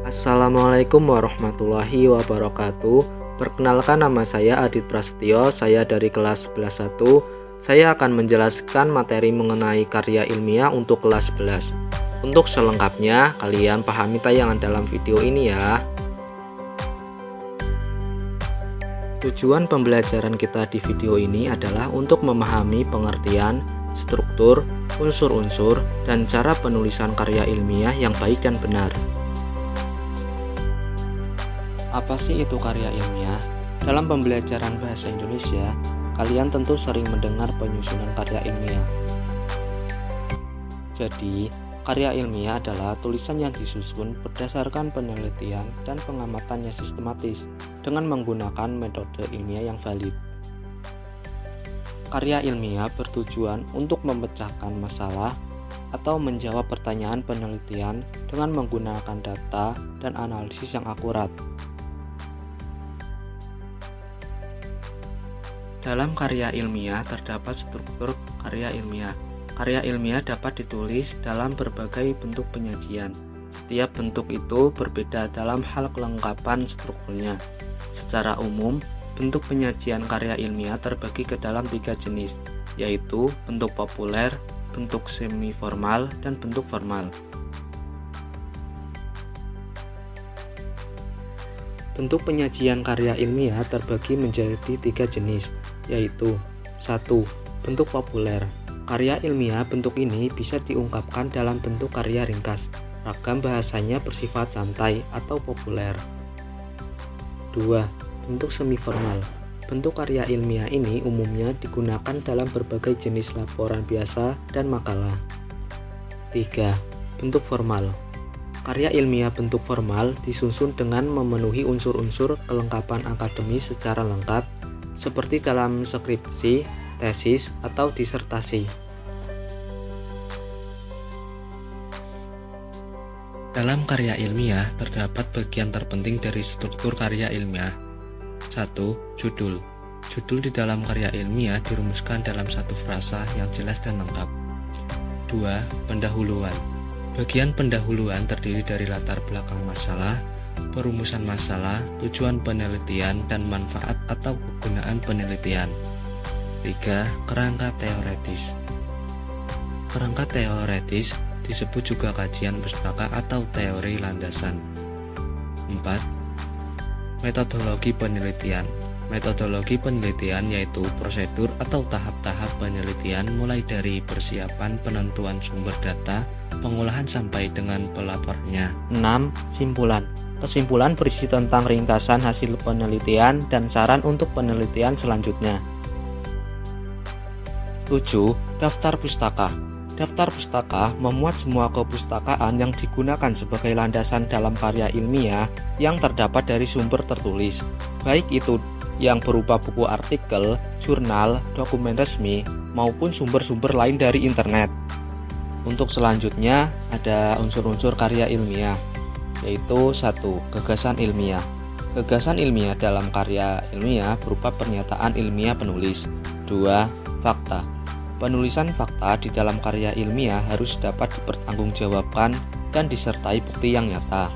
Assalamualaikum warahmatullahi wabarakatuh. Perkenalkan, nama saya Adit Prasetyo, saya dari kelas 11.1. Saya akan menjelaskan materi mengenai karya ilmiah untuk kelas 11. Untuk selengkapnya, kalian pahami tayangan dalam video ini ya. Tujuan pembelajaran kita di video ini adalah untuk memahami pengertian, struktur, unsur-unsur, dan cara penulisan karya ilmiah yang baik dan benar. Apa sih itu karya ilmiah? Dalam pembelajaran bahasa Indonesia, kalian tentu sering mendengar penyusunan karya ilmiah. Jadi, karya ilmiah adalah tulisan yang disusun berdasarkan penelitian dan pengamatan yang sistematis dengan menggunakan metode ilmiah yang valid. Karya ilmiah bertujuan untuk memecahkan masalah atau menjawab pertanyaan penelitian dengan menggunakan data dan analisis yang akurat. Dalam karya ilmiah terdapat struktur karya ilmiah. Karya ilmiah dapat ditulis dalam berbagai bentuk penyajian. Setiap bentuk itu berbeda dalam hal kelengkapan strukturnya. Secara umum, bentuk penyajian karya ilmiah terbagi ke dalam 3 jenis, yaitu bentuk populer, bentuk semi-formal, dan bentuk formal. Bentuk penyajian karya ilmiah terbagi menjadi 3 jenis, yaitu 1. Bentuk populer. Karya ilmiah bentuk ini bisa diungkapkan dalam bentuk karya ringkas. Ragam bahasanya bersifat santai atau populer. 2. Bentuk semi-formal. Bentuk karya ilmiah ini umumnya digunakan dalam berbagai jenis laporan biasa dan makalah. 3. Bentuk formal. Karya ilmiah bentuk formal disusun dengan memenuhi unsur-unsur kelengkapan akademis secara lengkap, seperti dalam skripsi, tesis, atau disertasi. Dalam karya ilmiah terdapat bagian terpenting dari struktur karya ilmiah. 1. Judul. Judul di dalam karya ilmiah dirumuskan dalam satu frasa yang jelas dan lengkap. 2. Pendahuluan. Bagian pendahuluan terdiri dari latar belakang masalah, perumusan masalah, tujuan penelitian, dan manfaat atau kegunaan penelitian. 3. Kerangka teoretis. Kerangka teoretis disebut juga kajian pustaka atau teori landasan. 4. Metodologi penelitian. Metodologi penelitian yaitu prosedur atau tahap-tahap penelitian mulai dari persiapan penentuan sumber data, pengolahan sampai dengan pelapornya. 6. Simpulan. Kesimpulan berisi tentang ringkasan hasil penelitian dan saran untuk penelitian selanjutnya. 7. Daftar pustaka. Daftar pustaka memuat semua kepustakaan yang digunakan sebagai landasan dalam karya ilmiah yang terdapat dari sumber tertulis, baik itu yang berupa buku artikel, jurnal, dokumen resmi, maupun sumber-sumber lain dari internet. Untuk selanjutnya ada unsur-unsur karya ilmiah, yaitu 1. Gagasan ilmiah. Gagasan ilmiah dalam karya ilmiah berupa pernyataan ilmiah penulis. 2. Fakta. Penulisan fakta di dalam karya ilmiah harus dapat dipertanggungjawabkan dan disertai bukti yang nyata.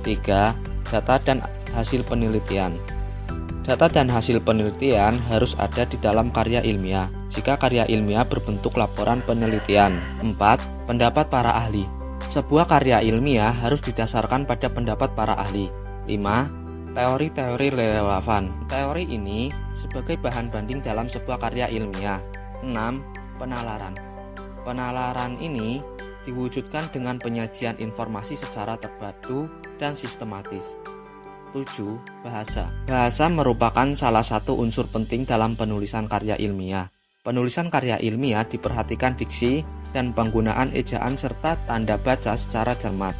3. Data dan hasil penelitian. Data dan hasil penelitian harus ada di dalam karya ilmiah jika karya ilmiah berbentuk laporan penelitian. 4. Pendapat para ahli. Sebuah karya ilmiah harus didasarkan pada pendapat para ahli. 5. Teori-teori relevan. Teori ini sebagai bahan banding dalam sebuah karya ilmiah. 6. Penalaran. Penalaran ini diwujudkan dengan penyajian informasi secara terpadu dan sistematis. 7. Bahasa. Bahasa merupakan salah satu unsur penting dalam penulisan karya ilmiah. Penulisan karya ilmiah diperhatikan diksi dan penggunaan ejaan serta tanda baca secara cermat.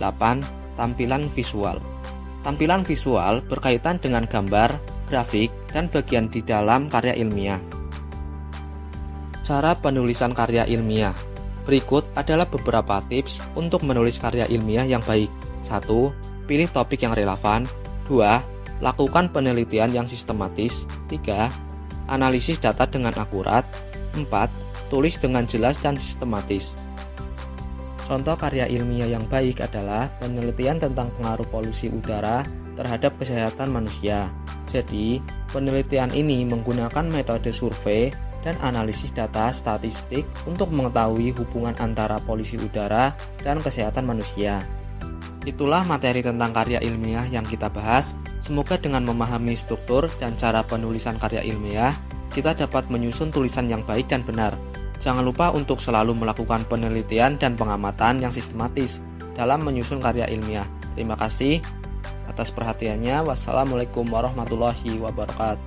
8. Tampilan visual. Tampilan visual berkaitan dengan gambar, grafik, dan bagian di dalam karya ilmiah. Cara penulisan karya ilmiah. Berikut adalah beberapa tips untuk menulis karya ilmiah yang baik. 1. Pilih topik yang relevan. 2. Lakukan penelitian yang sistematis. 3. Analisis data dengan akurat. 4. Tulis dengan jelas dan sistematis. Contoh karya ilmiah yang baik adalah penelitian tentang pengaruh polusi udara terhadap kesehatan manusia. Jadi, penelitian ini menggunakan metode survei dan analisis data statistik untuk mengetahui hubungan antara polusi udara dan kesehatan manusia. Itulah materi tentang karya ilmiah yang kita bahas. Semoga dengan memahami struktur dan cara penulisan karya ilmiah, kita dapat menyusun tulisan yang baik dan benar. Jangan lupa untuk selalu melakukan penelitian dan pengamatan yang sistematis dalam menyusun karya ilmiah. Terima kasih atas perhatiannya. Wassalamualaikum warahmatullahi wabarakatuh.